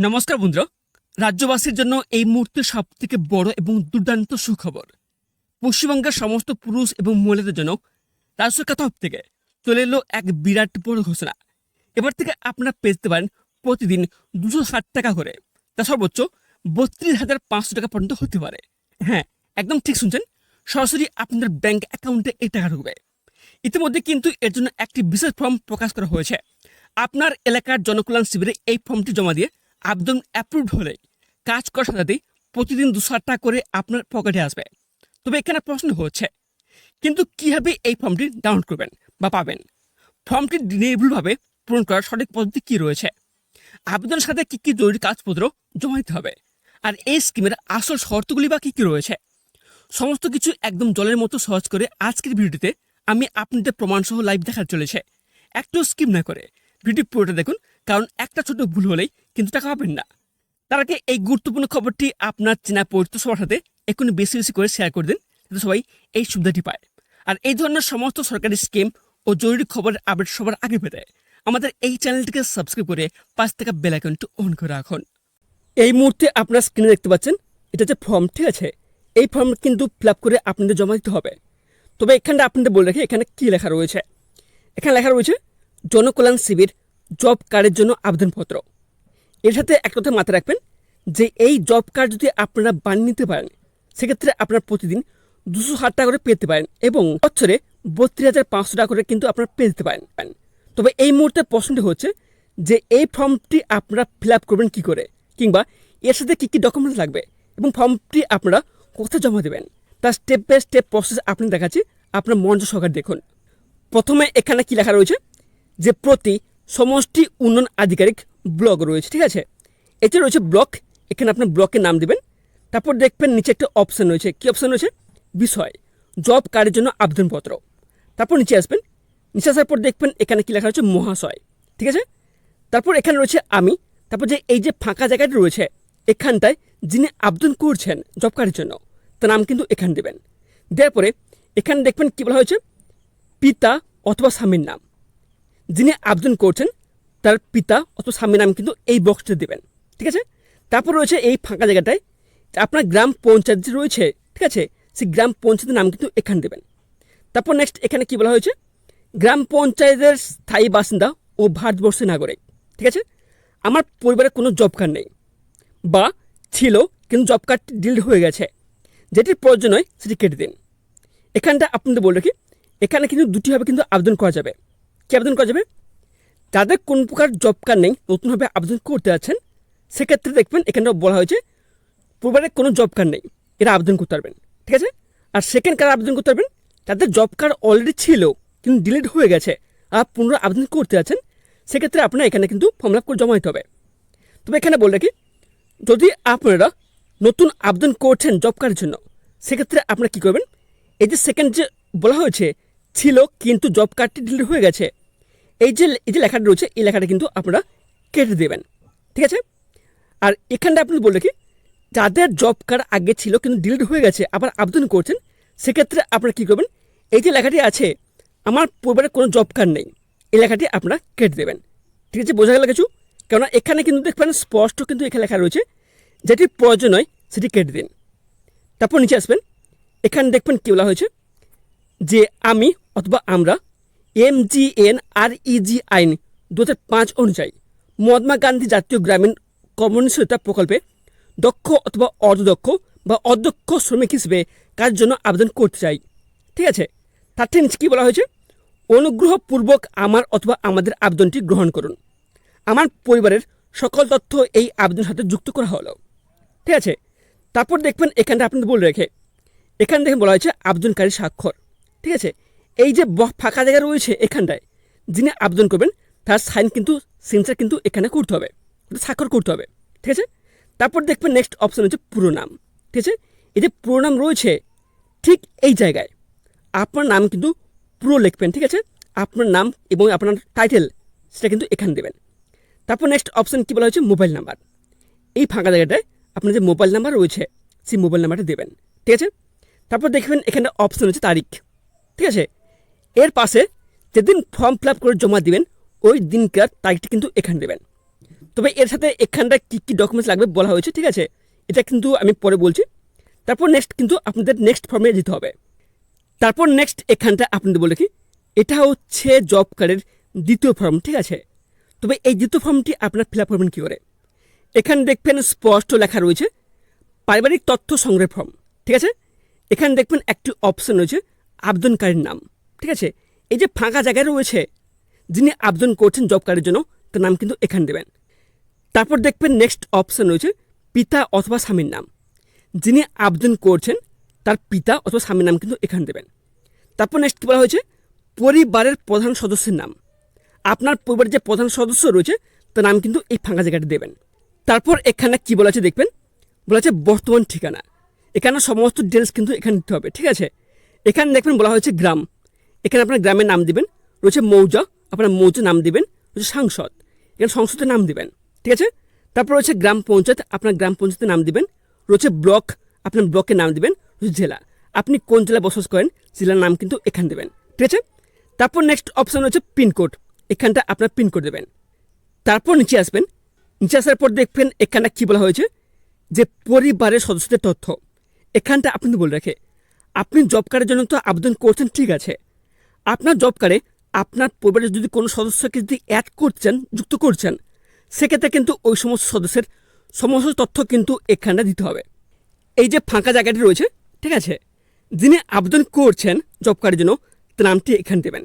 নমস্কার বন্ধুরা, রাজ্যবাসীর জন্য এই মুহূর্তে সবথেকে বড় এবং দুর্দান্ত সুখবর। পশ্চিমবঙ্গের সমস্ত পুরুষ এবং মহিলাদের জন্য রাজ্য সরকার তরফ থেকে চলে এলো এক বিরাট বড় ঘোষণা। এবার থেকে আপনারা পেতে পারেন প্রতিদিন 260 টাকা করে, তা সর্বোচ্চ 32,500 টাকা পর্যন্ত হতে পারে। হ্যাঁ, একদম ঠিক শুনছেন, সরাসরি আপনাদের ব্যাংক অ্যাকাউন্টে এই টাকা ঢুকবে। ইতিমধ্যে কিন্তু এর জন্য একটি বিশেষ ফর্ম প্রকাশ করা হয়েছে। আপনার এলাকার জনকল্যাণ শিবিরে এই ফর্মটি জমা দিয়ে আবেদন অ্যাপ্রুভড হলে কাজ করার সাথে প্রতিদিন 260 টাকা করে আপনার পকেটে আসবে। তবে এখানে প্রশ্ন হচ্ছে, কিন্তু কীভাবে এই ফর্মটি ডাউনলোড করবেন বা পাবেন? ফর্মটি নির্ভুলভাবে পূরণ করার সঠিক পদ্ধতি কী রয়েছে, আবেদনের সাথে কী কী জরুরি কাগজপত্র জমা দিতে হবে, আর এই স্কিমের আসল শর্তগুলি বা কী কী রয়েছে, সমস্ত কিছু একদম জলের মতো সহজ করে আজকের ভিডিওটিতে আমি আপনাদের প্রমাণসহ লাইভ দেখাতে চলেছে। একটু স্কিপ না করে ভিডিও পুরোটা দেখুন, কারণ একটা ছোট ভুল হলেই কিন্তু টাকা পাবেন না। তার আগে এই গুরুত্বপূর্ণ খবরটি আপনার চেনা পরিচিত সবার সাথে এখনই বেশি বেশি করে শেয়ার করে দিন, যাতে সবাই এই সুবিধাটি পায়। আর এই ধরনের সমস্ত সরকারি স্কিম ও জরুরি খবরের আপডেট সবার আগে পেতে আমাদের এই চ্যানেলটিকে সাবস্ক্রাইব করে পাশ থেকে বেল আইকনটি অন করে রাখুন। এই মুহূর্তে আপনার স্ক্রিনে দেখতে পাচ্ছেন, এটা হচ্ছে ফর্ম, ঠিক আছে? এই ফর্ম কিন্তু ফিল আপ করে আপনাদের জমা দিতে হবে। তবে এখানটা আপনাদের বলে রাখি, এখানে কী লেখা রয়েছে। এখানে লেখা রয়েছে জনকল্যাণ শিবির জব কার্ডের জন্য আবেদনপত্র। এর সাথে এক কথা মাথায় রাখবেন যে এই জব কার্ড যদি আপনারা বানিয়ে নিতে পারেন, সেক্ষেত্রে আপনারা প্রতিদিন 260 টাকা করে পেতে পারেন এবং বছরে 32,500 টাকা করে কিন্তু আপনারা পেতে পারেন। তবে এই মুহূর্তে প্রশ্নটি হচ্ছে যে এই ফর্মটি আপনারা ফিল আপ করবেন কী করে, কিংবা এর সাথে কী কী ডকুমেন্টস লাগবে এবং ফর্মটি আপনারা কোথায় জমা দেবেন, তার স্টেপ বাই স্টেপ প্রসেস আপনি দেখাচ্ছি, আপনার মনোযোগ সহকারে দেখুন। প্রথমে এখানে কি লেখা রয়েছে যে প্রতি সমষ্টি উন্নয়ন আধিকারিক ব্লক রয়েছে, ঠিক আছে? এতে রয়েছে ব্লক, এখানে আপনার ব্লকের নাম দেবেন। তারপর দেখবেন নিচে একটা অপশান রয়েছে, কী অপশান রয়েছে? বিষয় জব কার্ডের জন্য আবেদনপত্র। তারপর নিচে আসবেন, নিচে আসার পর দেখবেন এখানে কি লেখা রয়েছে? মহাশয়, ঠিক আছে? তারপর এখানে রয়েছে আমি। তারপর যে এই যে ফাঁকা জায়গাটি রয়েছে, এখানটায় যিনি আবেদন করছেন জব কার্ডের জন্য, তার নাম কিন্তু এখানে দেবেন। দেওয়ার পরে এখানে দেখবেন কী বলা হয়েছে? পিতা অথবা স্বামীর নাম। যিনি আবেদন করছেন তার পিতা অথবা স্বামীর নাম কিন্তু এই বক্সটা দেবেন, ঠিক আছে? তারপর রয়েছে এই ফাঁকা জায়গাটায় আপনার গ্রাম পঞ্চায়েত যে রয়েছে, ঠিক আছে, সেই গ্রাম পঞ্চায়েতের নাম কিন্তু এখানে দেবেন। তারপর নেক্সট এখানে কি বলা হয়েছে? গ্রাম পঞ্চায়েতের স্থায়ী বাসিন্দা ও ভারতবর্ষের নাগরিক, ঠিক আছে? আমার পরিবারে কোনো জব কার্ড নেই বা ছিল কিন্তু জব কার্ডটি ডিলিট হয়ে গেছে, যেটির প্রয়োজন হয় সেটি কেটে দিন। এখানটা আপনাদের বলে রাখি, এখানে কিন্তু দুটিভাবে কিন্তু আবেদন করা যাবে। কী আবেদন করা যাবে? যাদের কোন প্রকার জব কার্ড নেই, নতুনভাবে আবেদন করতে যাচ্ছেন, সেক্ষেত্রে দেখবেন এখানে বলা হয়েছে পরিবারে কোনো জব কার্ড নেই, এরা আবেদন করতে পারবেন, ঠিক আছে? আর সেকেন্ড কার্ড আবেদন করতে পারবেন যাদের জব কার্ড অলরেডি ছিল কিন্তু ডিলিট হয়ে গেছে আর পুনরায় আবেদন করতে যাচ্ছেন, সেক্ষেত্রে আপনারা এখানে কিন্তু ফর্ম ফিল আপ করে জমা দিতে হবে। তবে এখানে বলে রাখি, যদি আপনারা নতুন আবেদন করছেন জব কার্ডের জন্য, সেক্ষেত্রে আপনারা কী করবেন? এই যে সেকেন্ড যে বলা হয়েছে ছিল কিন্তু জব কার্ডটি ডিলিট হয়ে গেছে, এই যে লেখাটা রয়েছে, এই লেখাটা কিন্তু আপনারা কেটে দেবেন, ঠিক আছে? আর এখানটা আপনি বলে রাখি, যাদের জব কার্ড আগে ছিল কিন্তু ডিলিট হয়ে গেছে আবার আবেদন করছেন, সেক্ষেত্রে আপনারা কী করবেন? এই যে লেখাটি আছে আমার পরিবারে কোনো জব কার্ড নেই, এই লেখাটি আপনারা কেটে দেবেন, ঠিক আছে? বোঝা গেল কিছু? কেননা এখানে কিন্তু দেখবেন স্পষ্ট কিন্তু এখানে লেখা রয়েছে, যেটি প্রয়োজন হয় সেটি কেটে দিন। তারপর নিচে আসবেন, এখানে দেখবেন কী বলা হয়েছে যে আমি অথবা আমরা MGNREG আইন 2005 অনুযায়ী মহাত্মা গান্ধী জাতীয় গ্রামীণ কর্মনিশ্চয়তা প্রকল্পে দক্ষ অথবা অর্ধদক্ষ বা অদক্ষ শ্রমিক হিসেবে কাজের জন্য আবেদন করতে চাই, ঠিক আছে? তার ঠিক নিচে কী বলা হয়েছে? অনুগ্রহপূর্বক আমার অথবা আমাদের আবেদনটি গ্রহণ করুন। আমার পরিবারের সকল তথ্য এই আবেদনের সাথে যুক্ত করা হলো, ঠিক আছে? তারপর দেখবেন এখানটা আপনাদের বলে রেখে এখানে দেখে বলা হয়েছে আবেদনকারী স্বাক্ষর, ঠিক আছে? এই যে ফাঁকা জায়গা রয়েছে এখানটায় যিনি আবেদন করবেন তার সাইন কিন্তু সিগনেচার কিন্তু এখানে করতে হবে, স্বাক্ষর করতে হবে, ঠিক আছে? তারপর দেখবেন নেক্সট অপশান হচ্ছে পুরো নাম, ঠিক আছে? এই যে পুরো নাম রয়েছে ঠিক এই জায়গায় আপনার নাম কিন্তু পুরো লিখবেন, ঠিক আছে? আপনার নাম এবং আপনার টাইটেল সেটা কিন্তু এখানে দেবেন। তারপর নেক্সট অপশান কী বলা হয়েছে? Mobile number. এই ফাঁকা জায়গাটায় আপনার যে মোবাইল নাম্বার রয়েছে সেই মোবাইল নাম্বারটা দেবেন, ঠিক আছে? তারপর দেখবেন এখানে অপশান হচ্ছে তারিখ, ঠিক আছে? এর পাশে যেদিন ফর্ম ফিল আপ করে জমা দিবেন ওই দিনকার তারিখটি কিন্তু এখানে দেবেন। তবে এর সাথে এখানটা কী কী ডকুমেন্টস লাগবে বলা হয়েছে, ঠিক আছে, এটা কিন্তু আমি পরে বলছি। তারপর নেক্সট কিন্তু আপনাদের নেক্সট ফর্মে যেতে হবে। তারপর নেক্সট এখানটা আপনাদের বলে কি, এটা হচ্ছে জব কার্ডের দ্বিতীয় ফর্ম, ঠিক আছে। তবে এই দ্বিতীয় ফর্মটি আপনার ফিল আপ করবেন কী করে, এখানে দেখবেন স্পষ্ট লেখা রয়েছে পারিবারিক তথ্য সংগ্রহের ফর্ম, ঠিক আছে। এখানে দেখবেন একটি অপশন রয়েছে আবেদনকারীর নাম, ঠিক আছে। এই যে ফাঁকা জায়গায় রয়েছে, যিনি আবেদন করছেন জব কার্ডের জন্য তার নাম কিন্তু এখানে দেবেন। তারপর দেখবেন নেক্সট অপশন রয়েছে পিতা অথবা স্বামীর নাম, যিনি আবেদন করছেন তার পিতা অথবা স্বামীর নাম কিন্তু এখানে দেবেন। তারপর নেক্সট বলা হয়েছে পরিবারের প্রধান সদস্যের নাম, আপনার পরিবারের যে প্রধান সদস্য রয়েছে তার নাম কিন্তু এই ফাঁকা জায়গাটা দেবেন। তারপর এখানে কি বলা আছে দেখবেন, বলা আছে বর্তমান ঠিকানা, এখানে সমস্ত ডিটেলস কিন্তু এখানে দিতে হবে, ঠিক আছে। এখানে দেখবেন বলা হয়েছে গ্রাম, এখানে আপনার গ্রামের নাম দিবেন, রয়েছে মৌজা, আপনার মৌজা নাম দিবেন, রয়েছে সাংসদ, এখানে সংসদের নাম দিবেন, ঠিক আছে। তারপর রয়েছে গ্রাম পঞ্চায়েত, আপনার গ্রাম পঞ্চায়েতের নাম দিবেন, রয়েছে ব্লক, আপনার ব্লকের নাম দিবেন, রয়েছে জেলা, আপনি কোন জেলায় বসবাস করেন জেলার নাম কিন্তু এখানে দেবেন, ঠিক আছে। তারপর নেক্সট অপশান রয়েছে পিনকোড, এখানটা আপনার পিনকোড দেবেন। তারপর নিচে আসবেন, নিচে আসার পর দেখবেন এখানটা কী বলা হয়েছে যে পরিবারের সদস্যদের তথ্য, এখানটা আপনি বলে রাখে আপনি জব কার্ডের জন্য তো আবেদন করছেন, ঠিক আছে, আপনার জব কার্ডে আপনার পরিবারের যদি কোনো সদস্যকে যদি অ্যাড করছেন, যুক্ত করছেন, সেক্ষেত্রে কিন্তু ওই সমস্ত সদস্যের সমস্ত তথ্য কিন্তু এখানটা দিতে হবে। এই যে ফাঁকা জায়গাটি রয়েছে, ঠিক আছে, যিনি আবেদন করছেন জব কার্ডের জন্য তার নামটি এখানে দেবেন।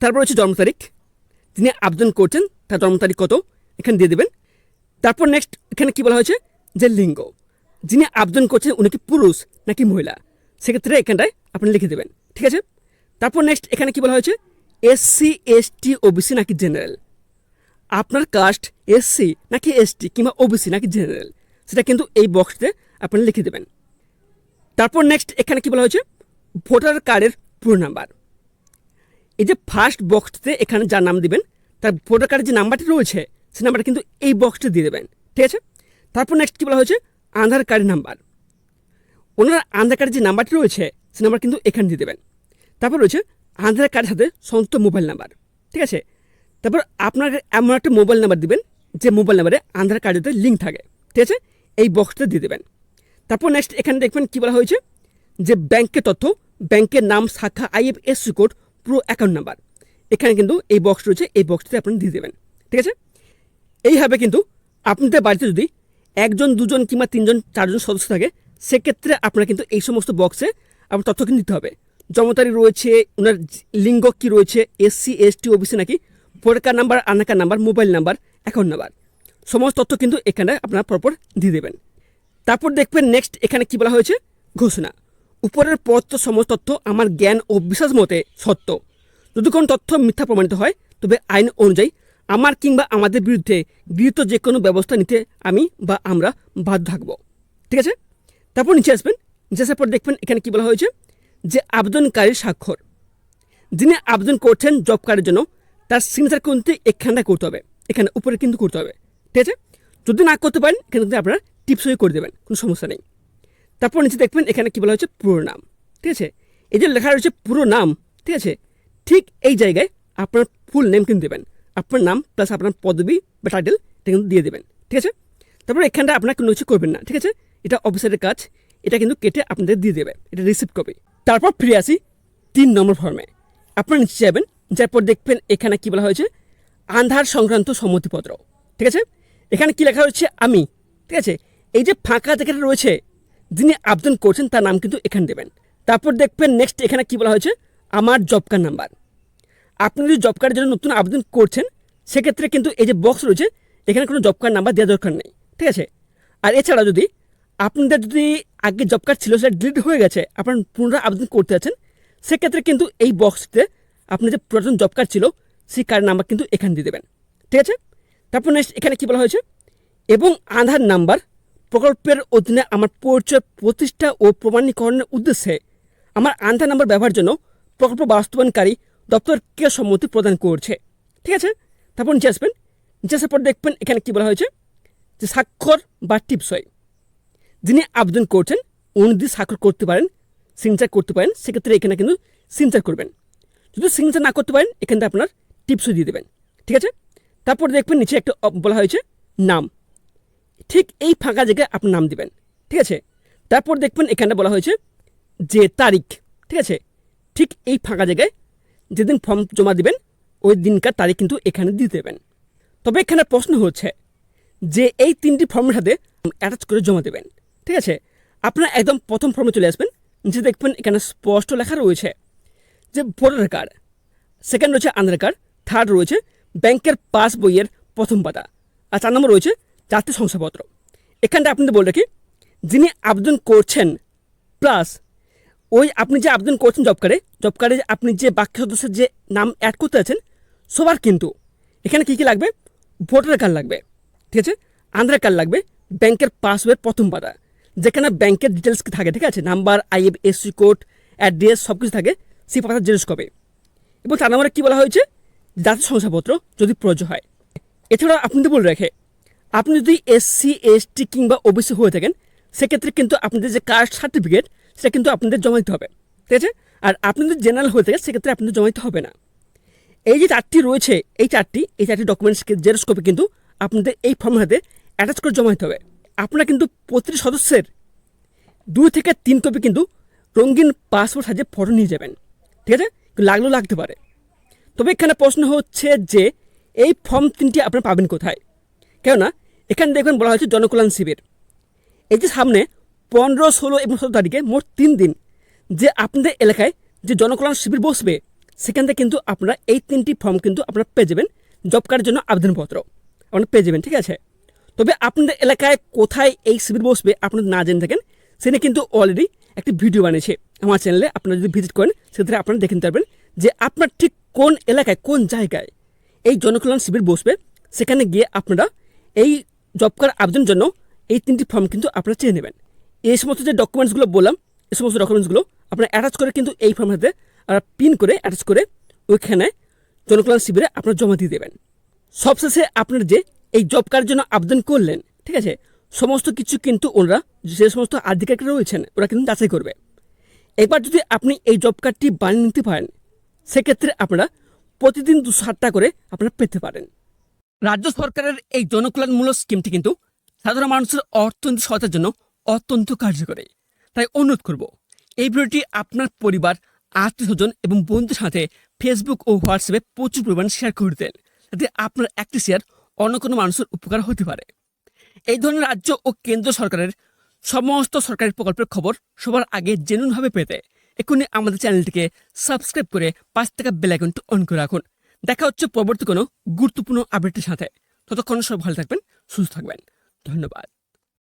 তারপর হচ্ছে জন্ম তারিখ, যিনি আবেদন করছেন তার জন্ম তারিখ কত এখানে দিয়ে দেবেন। তারপর নেক্সট এখানে কি বলা হয়েছে যে লিঙ্গ, যিনি আবেদন করছেন উনি কি পুরুষ নাকি মহিলা, সেক্ষেত্রে এখানটায় আপনি লিখে দেবেন, ঠিক আছে। তারপর নেক্সট এখানে কি বলা হয়েছে SC ST OBC নাকি জেনারেল, আপনার কাস্ট SC নাকি ST কিংবা OBC নাকি জেনারেল, সেটা কিন্তু এই বক্সতে আপনি লিখে দেবেন। তারপর নেক্সট এখানে কি বলা হয়েছে ভোটার কার্ডের পুরো নাম্বার, এই যে ফার্স্ট বক্সতে এখানে যার নাম দিবেন তার ভোটার কার্ডের যে নাম্বারটি রয়েছে সেই নাম্বারটা কিন্তু এই বক্সটা দিয়ে দেবেন, ঠিক আছে। তারপর নেক্সট কী বলা হয়েছে আধার কার্ডের নাম্বার, ওনার আধার কার্ডের যে নাম্বারটি রয়েছে সেই নাম্বার কিন্তু এখানে দিয়ে দেবেন। তারপর রয়েছে আধার কার্ডের সাথে সংযুক্ত মোবাইল নাম্বার, ঠিক আছে। তারপর আপনাকে এমন একটা মোবাইল নাম্বার দিবেন যে মোবাইল নাম্বারে আধার কার্ডের সাথে লিঙ্ক থাকে, ঠিক আছে, এই বক্সটা দিয়ে দেবেন। তারপর নেক্সট এখানে দেখবেন কী বলা হয়েছে যে ব্যাংকের তথ্য, ব্যাংকের নাম, শাখা, IFSC কোড, পুরো অ্যাকাউন্ট নাম্বার, এখানে কিন্তু এই বক্স রয়েছে, এই বক্সটাতে আপনি দিয়ে দেবেন, ঠিক আছে। এইভাবে কিন্তু আপনাদের বাড়িতে যদি 1 জন 2 জন কিংবা 3 জন 4 জন সদস্য থাকে, সেক্ষেত্রে আপনারা কিন্তু এই সমস্ত বক্সে আপনার তথ্য কিন্তু দিতে হবে। জন্ম তারিখ রয়েছে, ওনার লিঙ্গ কী রয়েছে, SC ST OBC নাকি, voter card number, Aadhaar card number, mobile number, account number, সমস্ত তথ্য কিন্তু এখানে আপনারা পরপর দিয়ে দেবেন। তারপর দেখবেন নেক্সট এখানে কি বলা হয়েছে ঘোষণা, উপরের প্রদত্ত সমস্ত তথ্য আমার জ্ঞান ও বিশ্বাস মতে সত্য, যদি কোনো তথ্য মিথ্যা প্রমাণিত হয় তবে আইন অনুযায়ী আমার কিংবা আমাদের বিরুদ্ধে গৃহীত যে কোনো ব্যবস্থা নিতে আমি বা আমরা বাধ্য থাকব, ঠিক আছে। তারপর নিচে আসবেন, নিচে আসার পর দেখবেন এখানে কি বলা হয়েছে যে আবেদনকারীর স্বাক্ষর, যিনি আবেদন করছেন জব কার্ডের জন্য তার সিগনেচার কিন্তু এখানটা করতে হবে, এখানে উপরে কিন্তু করতে হবে, ঠিক আছে। যদি না করতে পারেন এখানে কিন্তু আপনারা টিপসই করে দেবেন, কোনো সমস্যা নেই। তারপর নিচে দেখবেন এখানে কি বলা হয়েছে পুরো নাম, ঠিক আছে, এই যে লেখা রয়েছে পুরো নাম, ঠিক আছে, ঠিক এই জায়গায় আপনার ফুল নেম কিন্তু দেবেন, আপনার নাম প্লাস আপনার পদবি বা টাইটেল এটা কিন্তু দিয়ে দেবেন, ঠিক আছে। তারপর এখানটা আপনার কোনো কিছু করবেন না, ঠিক আছে, এটা অফিসারের কাজ, এটা কিন্তু কেটে আপনাদের দিয়ে দেবে, এটা রিসিপ্ট কপি। তারপর ফিরে আসি 3 নম্বর ফর্মে, আপনার নিচে যাবেন, যার পর দেখবেন এখানে কি বলা হয়েছে আধার সংক্রান্ত সম্মতিপত্র, ঠিক আছে। এখানে কি লেখা হচ্ছে আমি, ঠিক আছে, এই যে ফাঁকা জায়গাটা রয়েছে যিনি আবেদন করছেন তার নাম কিন্তু এখানে দেবেন। তারপর দেখবেন নেক্সট এখানে কি বলা হয়েছে আমার জব কার্ড নাম্বার, আপনি যদি জব কার্ডের জন্য নতুন আবেদন করছেন সেক্ষেত্রে কিন্তু এই যে বক্স রয়েছে এখানে কোনো জব কার্ড নাম্বার দেওয়ার দরকার নেই, ঠিক আছে। আর এছাড়া যদি আপনাদের যদি আগে জব কার্ড ছিল সেটা ডিলিট হয়ে গেছে, আপনার পুনরায় আবেদন করতে আছেন, সেক্ষেত্রে কিন্তু এই বক্সতে আপনার যে পুরাতন জব কার্ড ছিল সেই কার্ড নাম্বার কিন্তু এখানে দিয়ে দেবেন, ঠিক আছে। তারপর নেক্সট এখানে কি বলা হয়েছে এবং আধার নাম্বার প্রকল্পের অধীনে আমার পরিচয় প্রতিষ্ঠা ও প্রমাণীকরণের উদ্দেশ্যে আমার আধার নাম্বার ব্যবহারের জন্য প্রকল্প বাস্তবায়নকারী দপ্তরকে সম্মতি প্রদান করছে, ঠিক আছে। তারপর নিচে আসবেন, নিচে আসার পর দেখবেন এখানে কি বলা হয়েছে যে স্বাক্ষর বা টিপসই, যিনি আবেদন করছেন উনি যদি স্বাক্ষর করতে পারেন, সিগনেচার করতে পারেন, সেক্ষেত্রে এখানে কিন্তু সিগনেচার করবেন, যদি সিগনেচার না করতে পারেন এখানে আপনার টিপসই দিয়ে দেবেন, ঠিক আছে। তারপর দেখবেন নিচে একটা বলা হয়েছে নাম, ঠিক এই ফাঁকা জায়গায় আপনার নাম দিবেন। ঠিক আছে, তারপর দেখবেন এখানে বলা হয়েছে যে তারিখ। ঠিক আছে, ঠিক এই ফাঁকা জায়গায় যেদিন ফর্ম জমা দিবেন ওই দিনকার তারিখ কিন্তু এখানে দিয়ে দেবেন। তবে এখানে প্রশ্ন হচ্ছে যে এই 3টি ফর্মের সাথে অ্যাটাচ করে জমা দেবেন। ঠিক আছে, আপনারা একদম প্রথম ফর্মে চলে আসবেন, নিচে দেখবেন এখানে স্পষ্ট লেখা রয়েছে যে ভোটার কার্ড, সেকেন্ড রয়েছে আধার কার্ড, থার্ড রয়েছে ব্যাংকের পাস বইয়ের প্রথম পাতা, আর 4 নম্বর রয়েছে জাতীয় শংসাপত্র। এখানটা আপনাদের বলে রাখি, যিনি আবেদন করছেন প্লাস ওই আপনি যে আবেদন করছেন জব কার্ডে আপনি যে বাকি সদস্যের যে নাম অ্যাড করতে আছেন সবার কিন্তু এখানে কী কী লাগবে, ভোটার কার্ড লাগবে। ঠিক আছে, আধার কার্ড লাগবে, ব্যাংকের পাসবইয়ের প্রথম পাতা যেখানে ব্যাংকের ডিটেলস থাকে। ঠিক আছে, নাম্বার, IFSC কোড, অ্যাড্রেস সব কিছু থাকে, সেই পাতার জেরক্স কপি। এবং 4 নম্বরে কী বলা হয়েছে, জাতীয় শংসাপত্র যদি প্রয়োজন হয়। এছাড়াও আপনাদের বলে রাখে, আপনি যদি SC ST কিংবা OBC হয়ে থাকেন সেক্ষেত্রে কিন্তু আপনাদের যে কাস্ট সার্টিফিকেট সেটা কিন্তু আপনাদের জমা দিতে হবে। ঠিক আছে, আর আপনি যদি জেনারেল হয়ে থাকেন সেক্ষেত্রে আপনাদের জমা দিতে হবে না। এই যে 4টি রয়েছে, এই চারটি ডকুমেন্টস জেরক্স কপি কিন্তু আপনাদের এই ফর্মের হাতে অ্যাটাচ করে জমা দিতে হবে। আপনারা কিন্তু প্রতিটি সদস্যের 2 থেকে 3 কপি কিন্তু রঙিন পাসপোর্ট সাইজে ফটো নিয়ে যাবেন। ঠিক আছে, লাগলেও লাগতে পারে। তবে এখানে প্রশ্ন হচ্ছে যে এই ফর্ম 3টি আপনারা পাবেন কোথায়? কেননা এখানে দেখবেন বলা হয়েছে জনকল্যাণ শিবির। এই যে সামনে 15, 16 এবং 17 তারিখে মোট 3 দিন যে আপনাদের এলাকায় যে জনকল্যাণ শিবির বসবে সেখান থেকে কিন্তু আপনারা এই 3টি ফর্ম কিন্তু আপনারা পেয়ে যাবেন, জব কার্ডের জন্য আবেদনপত্র আপনারা পেয়ে যাবেন। ঠিক আছে, তবে আপনাদের এলাকায় কোথায় এই শিবির বসবে আপনারা না জেনে থাকেন সেখানে কিন্তু অলরেডি একটি ভিডিও বানিয়েছে আমার চ্যানেলে, আপনারা যদি ভিজিট করেন সেক্ষেত্রে আপনারা দেখে নিতে পারবেন যে আপনার ঠিক কোন এলাকায় কোন জায়গায় এই জনকল্যাণ শিবির বসবে। সেখানে গিয়ে আপনারা এই জব কার্ড আবেদনের জন্য এই 3টি ফর্ম কিন্তু আপনারা চেয়ে নেবেন। এই সমস্ত যে ডকুমেন্টসগুলো বললাম এই সমস্ত ডকুমেন্টসগুলো আপনারা অ্যাটাচ করে কিন্তু এই ফর্মের হাতে পিন করে অ্যাটাচ করে ওইখানে জনকল্যাণ শিবিরে আপনারা জমা দিয়ে দেবেন। সবশেষে আপনার যে এই জব কার্ডের জন্য আবেদন করলেন, ঠিক আছে, সমস্ত কিছু কিন্তু ওরা যে সমস্ত আধিকারিকরা রয়েছেন ওরা কিন্তু যাচাই করবে। এবার যদি আপনি এই জব কার্ডটি বানিয়ে নিতে পারেন সেক্ষেত্রে আপনারা প্রতিদিন 260 টাকা করে আপনারা পেতে পারেন। রাজ্য সরকারের এই জনকল্যাণমূলক স্কিমটি কিন্তু সাধারণ মানুষের অর্থনৈতিক সহায়তার জন্য অত্যন্ত কার্যকরী। তাই অনুরোধ করব এই ভিডিওটি আপনার পরিবার, আত্মীয়স্বজন এবং বন্ধুদের সাথে ফেসবুক ও হোয়াটসঅ্যাপে প্রচুর পরিমাণে শেয়ার করে দেন, যাতে আপনার একটি শেয়ার অন্য কোনো মানুষের উপকার হতে পারে। এই ধরনের রাজ্য ও কেন্দ্র সরকারের সমস্ত সরকারি প্রকল্পের খবর সবার আগে জেনুইনভাবে পেতে এখনই আমাদের চ্যানেলটিকে সাবস্ক্রাইব করে 5 টাকা বেল আইকনটি অন করে রাখুন। দেখা হচ্ছে পরবর্তী কোনো গুরুত্বপূর্ণ আপডেটের সাথে। ততক্ষণ সব ভালো থাকবেন, সুস্থ থাকবেন। ধন্যবাদ।